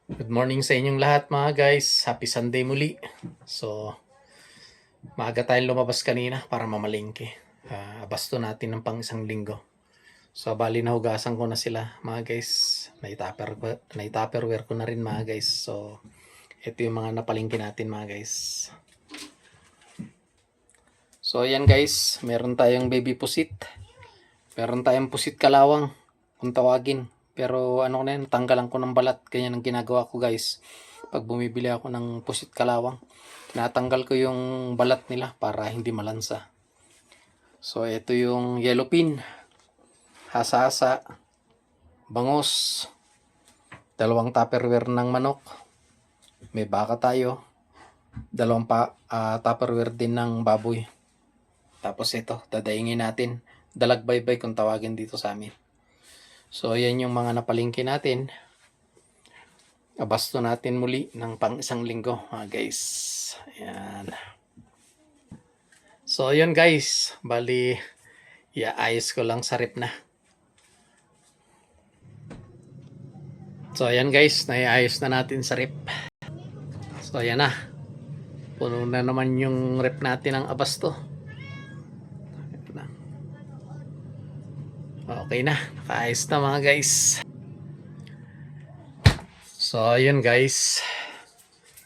Good morning sa inyong lahat mga guys. Happy Sunday muli. So, maaga tayong lumabas kanina para mamalingke. Abasto natin ng pang isang linggo. So, bali nahugasan ko na sila mga guys. Naitupperware ko na rin mga guys. So, ito yung mga napalingke natin mga guys. So, ayan guys. Meron tayong baby pusit. Meron tayong pusit kalawang kung tawagin. Pero ano na yun, tanggalan ko ng balat. Ganyan ang ginagawa ko guys. Pag bumibili ako ng pusit kalawang, tinatanggal ko yung balat nila para hindi malansa. So ito yung yellow pin, hasa-hasa, bangos, dalawang tupperware ng manok, may baka tayo, dalawang tupperware din ng baboy. Tapos ito, dadaingin natin, dalagbaybay kung tawagin dito sa amin. So yan yung mga napalingki natin. Abasto natin muli ng pang isang linggo guys. Ayan. So yun guys, bali iaayos ko lang sa rep na. So ayan guys, naiayos na natin sa rep. So ayan na. Puno na naman yung rep natin ng abasto. Okay na, nakaayos na mga guys. So ayun guys,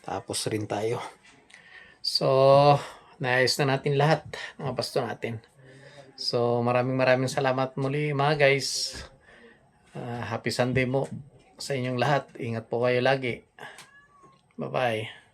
tapos rin tayo. So naayos na natin lahat ng abasto natin. So maraming salamat muli mga guys. Happy Sunday mo sa inyong lahat. Ingat po kayo lagi. Bye bye.